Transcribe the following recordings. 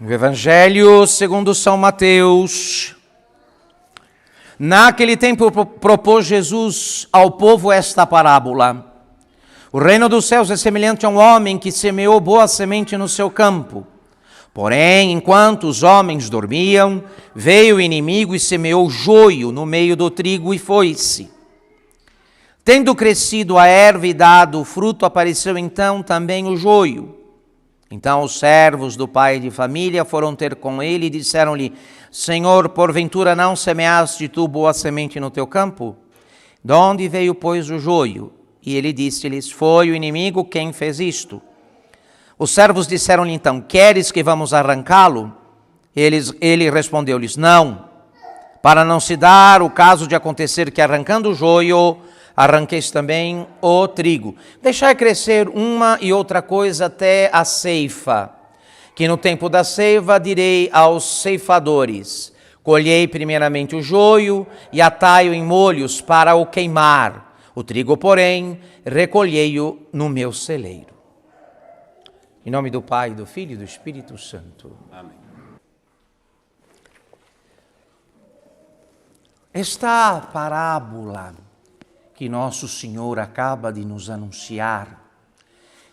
O Evangelho segundo São Mateus. Naquele tempo propôs Jesus ao povo esta parábola. O reino dos céus é semelhante a um homem que semeou boa semente no seu campo. Porém, enquanto os homens dormiam, veio o inimigo e semeou joio no meio do trigo e foi-se. Tendo crescido a erva e dado o fruto, apareceu então também o joio. Então os servos do pai de família foram ter com ele e disseram-lhe: Senhor, porventura não semeaste tu boa semente no teu campo? De onde veio, pois, o joio? E ele disse-lhes: Foi o inimigo quem fez isto. Os servos disseram-lhe então: Queres que vamos arrancá-lo? Ele respondeu-lhes: Não, para não se dar o caso de acontecer que arrancando o joio, arranqueis também o trigo. Deixai crescer uma e outra coisa até a ceifa, que no tempo da ceifa direi aos ceifadores: colhei primeiramente o joio e atai-o em molhos para o queimar. O trigo, porém, recolhei-o no meu celeiro. Em nome do Pai, do Filho e do Espírito Santo. Amém. Esta parábola que Nosso Senhor acaba de nos anunciar,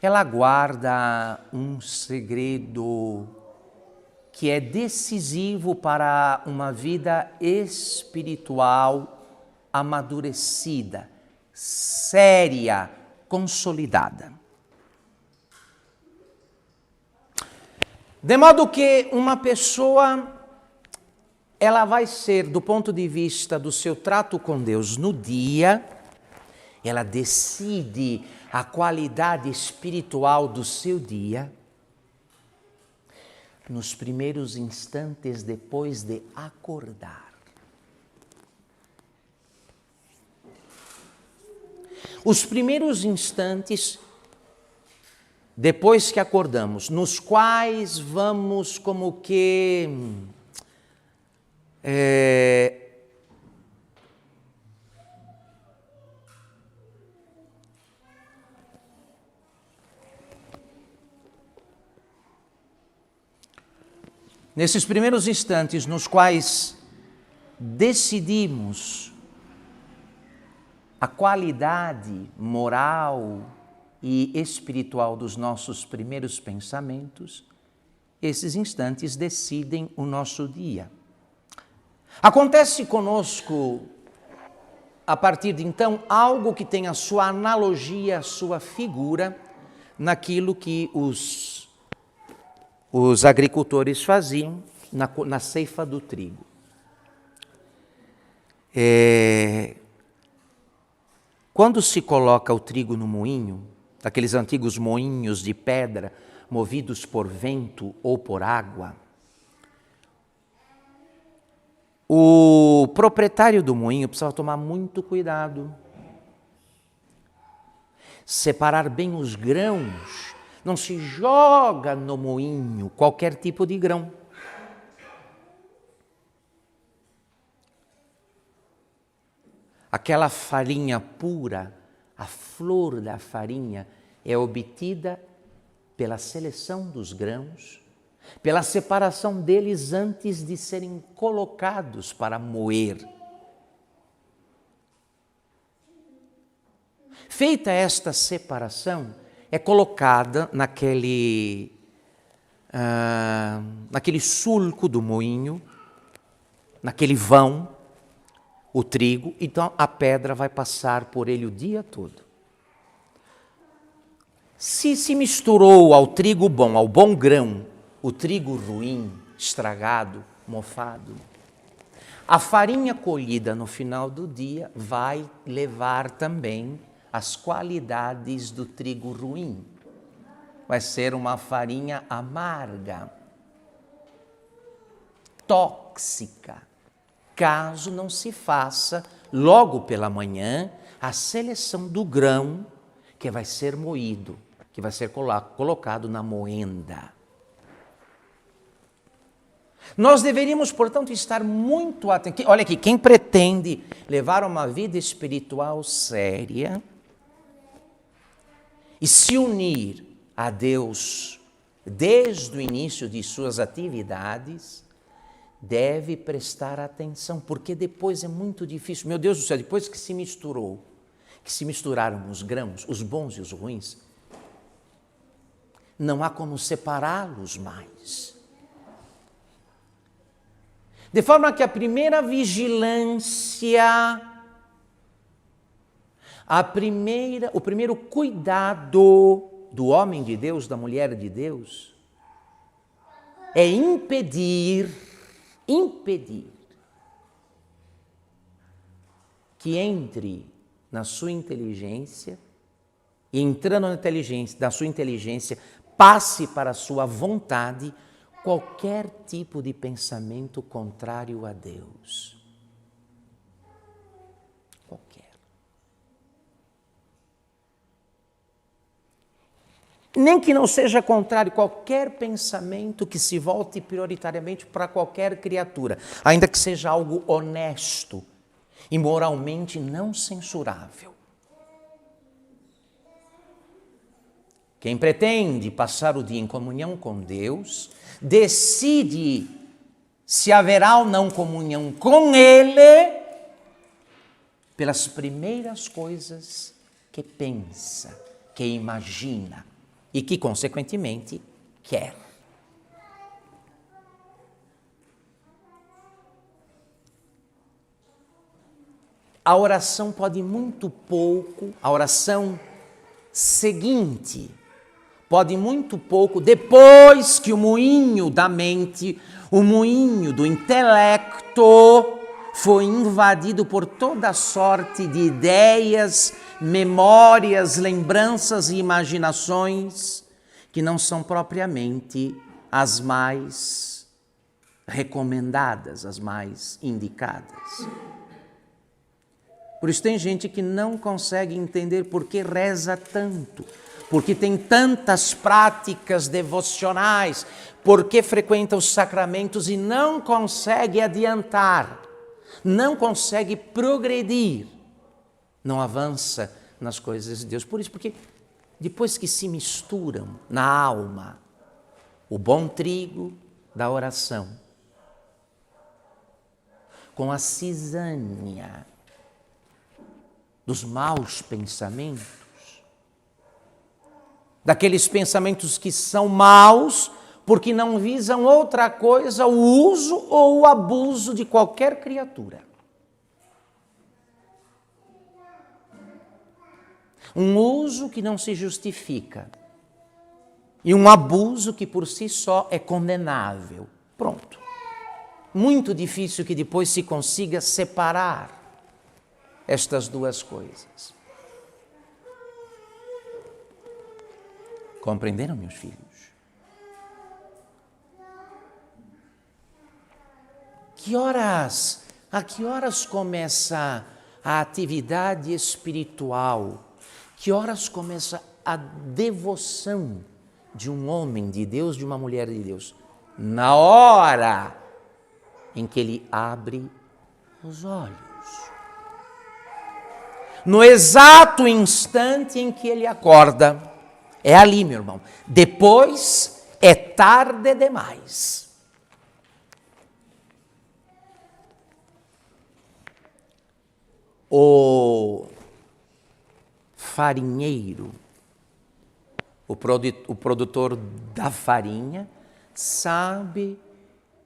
ela guarda um segredo que é decisivo para uma vida espiritual amadurecida, séria, consolidada. De modo que uma pessoa, ela vai ser, do ponto de vista do seu trato com Deus no dia, ela decide a qualidade espiritual do seu dia nos primeiros instantes depois de acordar. Os primeiros instantes depois que acordamos, nos quais vamos como que nesses primeiros instantes nos quais decidimos a qualidade moral e espiritual dos nossos primeiros pensamentos, esses instantes decidem o nosso dia. Acontece conosco, a partir de então, algo que tem a sua analogia, a sua figura, naquilo que os agricultores faziam na ceifa do trigo. Quando se coloca o trigo no moinho, aqueles antigos moinhos de pedra, movidos por vento ou por água, o proprietário do moinho precisava tomar muito cuidado. Separar bem os grãos. Não se joga no moinho qualquer tipo de grão. Aquela farinha pura, a flor da farinha, é obtida pela seleção dos grãos, pela separação deles antes de serem colocados para moer. Feita esta separação, é colocada naquele sulco do moinho, naquele vão, o trigo, então a pedra vai passar por ele o dia todo. Se se misturou ao trigo bom, ao bom grão, o trigo ruim, estragado, mofado, a farinha colhida no final do dia vai levar também as qualidades do trigo ruim. Vai ser uma farinha amarga, tóxica, caso não se faça logo pela manhã a seleção do grão que vai ser moído, que vai ser colocado na moenda. Nós deveríamos, portanto, estar muito atentos. Olha aqui, quem pretende levar uma vida espiritual séria e se unir a Deus desde o início de suas atividades, deve prestar atenção, porque depois é muito difícil. Meu Deus do céu, depois que se misturaram os grãos, os bons e os ruins, não há como separá-los mais. De forma que a primeira vigilância, o primeiro cuidado do homem de Deus, da mulher de Deus, é impedir que entre na sua inteligência e, entrando na sua inteligência, passe para a sua vontade qualquer tipo de pensamento contrário a Deus. Qualquer. Nem que não seja contrário, qualquer pensamento que se volte prioritariamente para qualquer criatura, ainda que seja algo honesto e moralmente não censurável. Quem pretende passar o dia em comunhão com Deus, decide se haverá ou não comunhão com Ele pelas primeiras coisas que pensa, que imagina e que, consequentemente, quer. A oração pode muito pouco, a oração seguinte, pode muito pouco, depois que o moinho da mente, o moinho do intelecto foi invadido por toda sorte de ideias, memórias, lembranças e imaginações que não são propriamente as mais recomendadas, as mais indicadas. Por isso tem gente que não consegue entender por que reza tanto, porque tem tantas práticas devocionais, porque frequenta os sacramentos e não consegue adiantar, não consegue progredir, não avança nas coisas de Deus. Por isso, porque depois que se misturam na alma o bom trigo da oração com a cisânia dos maus pensamentos, daqueles pensamentos que são maus porque não visam outra coisa, o uso ou o abuso de qualquer criatura. Um uso que não se justifica e um abuso que por si só é condenável. Pronto. Muito difícil que depois se consiga separar estas duas coisas. Compreenderam, meus filhos? A que horas começa a atividade espiritual? Que horas começa a devoção de um homem de Deus, de uma mulher de Deus? Na hora em que ele abre os olhos. No exato instante em que ele acorda. É ali, meu irmão. Depois é tarde demais. O farinheiro, o produtor da farinha, sabe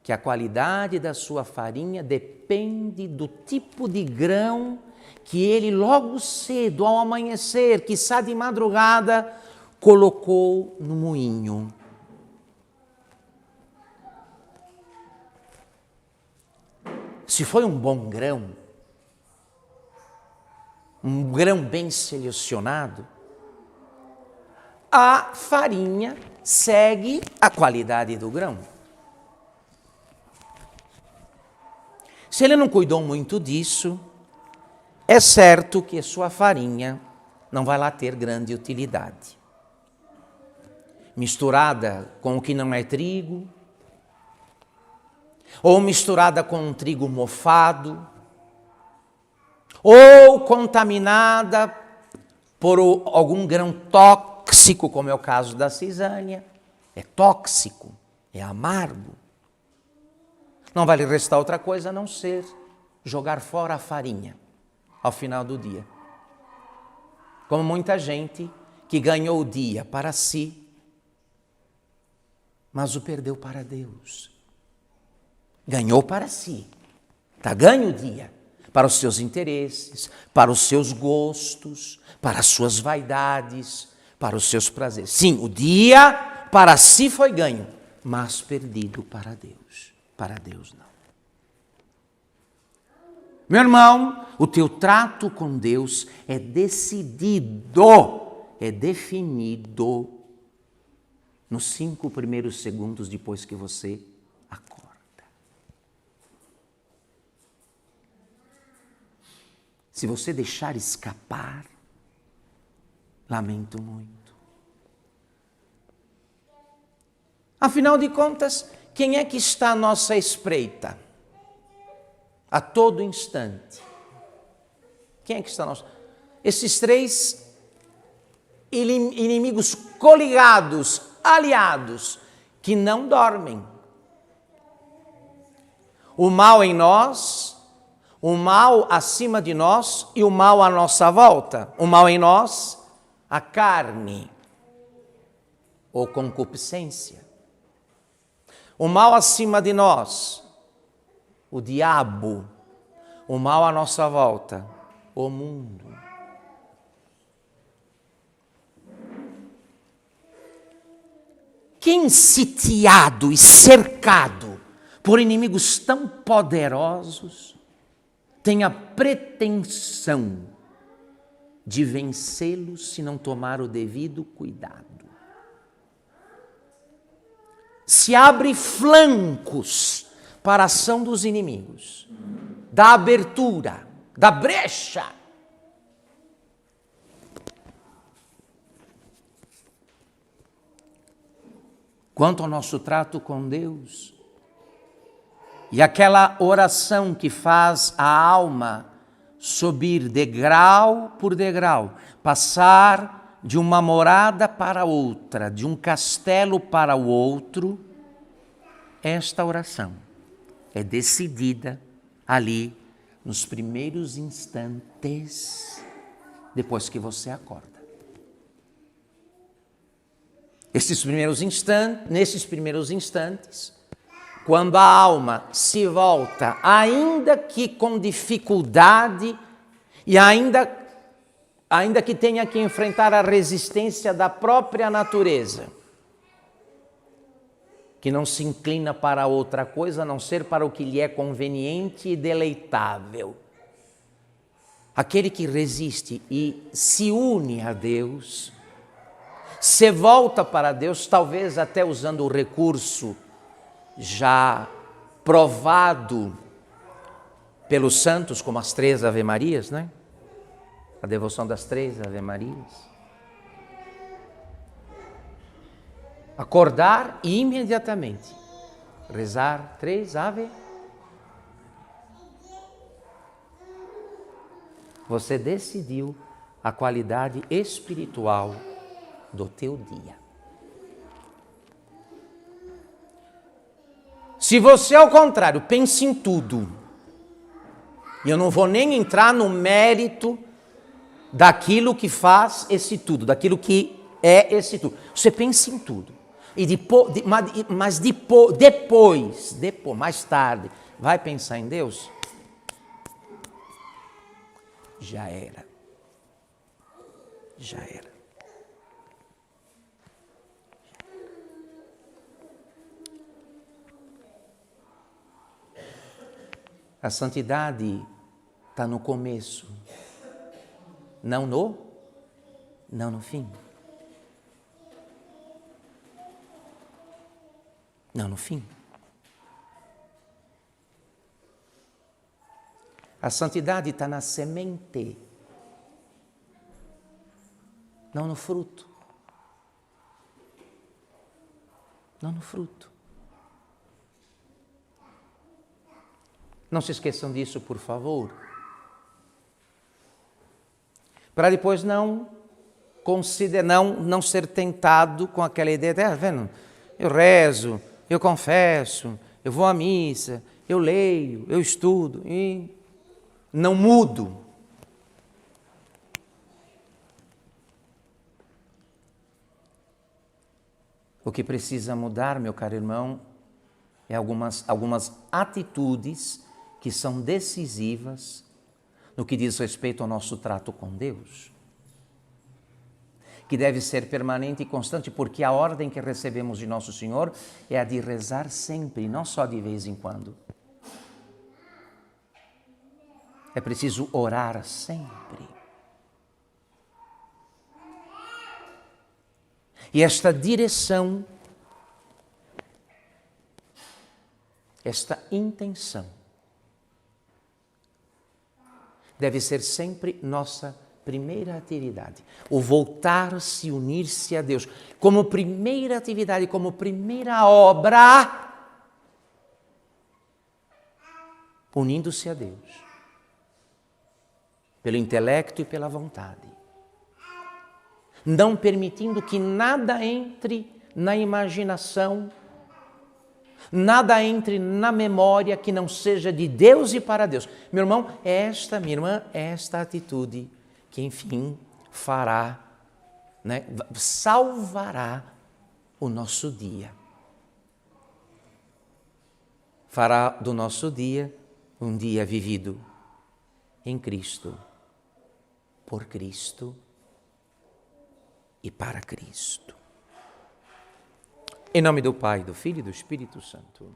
que a qualidade da sua farinha depende do tipo de grão que ele logo cedo, ao amanhecer, quiçá de madrugada, colocou no moinho. Se foi um bom grão, um grão bem selecionado, a farinha segue a qualidade do grão. Se ele não cuidou muito disso, é certo que a sua farinha não vai lá ter grande utilidade. Misturada com o que não é trigo, ou misturada com um trigo mofado, ou contaminada por algum grão tóxico, como é o caso da cisânia, é tóxico, é amargo. Não vai lhe restar outra coisa a não ser jogar fora a farinha ao final do dia. Como muita gente que ganhou o dia para si, mas o perdeu para Deus. Ganhou para si, está ganho o dia, para os seus interesses, para os seus gostos, para as suas vaidades, para os seus prazeres. Sim, o dia para si foi ganho, mas perdido para Deus. Para Deus não. Meu irmão, o teu trato com Deus é decidido, é definido nos 5 primeiros segundos depois que você acorda. Se você deixar escapar, lamento muito. Afinal de contas, quem é que está à nossa espreita? A todo instante. Quem é que está a nossa? Esses 3 inimigos coligados, aliados, que não dormem. O mal em nós, o mal acima de nós e o mal à nossa volta. O mal em nós, a carne ou concupiscência. O mal acima de nós, o diabo. O mal à nossa volta, o mundo. Quem sitiado e cercado por inimigos tão poderosos tem a pretensão de vencê-los se não tomar o devido cuidado? Se abre flancos para a ação dos inimigos, da abertura, da brecha. Quanto ao nosso trato com Deus, e aquela oração que faz a alma subir degrau por degrau, passar de uma morada para outra, de um castelo para o outro, esta oração é decidida ali nos primeiros instantes depois que você acorda. Nesses primeiros instantes, quando a alma se volta, ainda que com dificuldade e ainda que tenha que enfrentar a resistência da própria natureza, que não se inclina para outra coisa a não ser para o que lhe é conveniente e deleitável. Aquele que resiste e se une a Deus, se volta para Deus, talvez até usando o recurso já provado pelos santos, como as 3 Ave-Marias, né? A devoção das 3 Ave-Marias. Acordar e imediatamente rezar 3 Ave. Você decidiu a qualidade espiritual do teu dia. Se você, ao contrário, pensa em tudo, e eu não vou nem entrar no mérito daquilo que faz esse tudo, daquilo que é esse tudo. Você pensa em tudo. Mas depois, mais tarde, vai pensar em Deus? Já era. Já era. A santidade está no começo, não no fim. Não no fim. A santidade está na semente, não no fruto. Não no fruto. Não se esqueçam disso, por favor. Para depois não ser tentado com aquela ideia de, vendo? Eu rezo, eu confesso, eu vou à missa, eu leio, eu estudo e não mudo. O que precisa mudar, meu caro irmão, é algumas atitudes que são decisivas no que diz respeito ao nosso trato com Deus, que deve ser permanente e constante, porque a ordem que recebemos de Nosso Senhor é a de rezar sempre, não só de vez em quando. É preciso orar sempre. E esta direção, esta intenção, deve ser sempre nossa primeira atividade. O voltar-se, unir-se a Deus, como primeira atividade, como primeira obra, unindo-se a Deus, pelo intelecto e pela vontade. Não permitindo que nada entre na imaginação, nada entre na memória que não seja de Deus e para Deus. Meu irmão, minha irmã, esta atitude que, enfim, fará, salvará o nosso dia. Fará do nosso dia um dia vivido em Cristo, por Cristo e para Cristo. Em nome do Pai, do Filho e do Espírito Santo.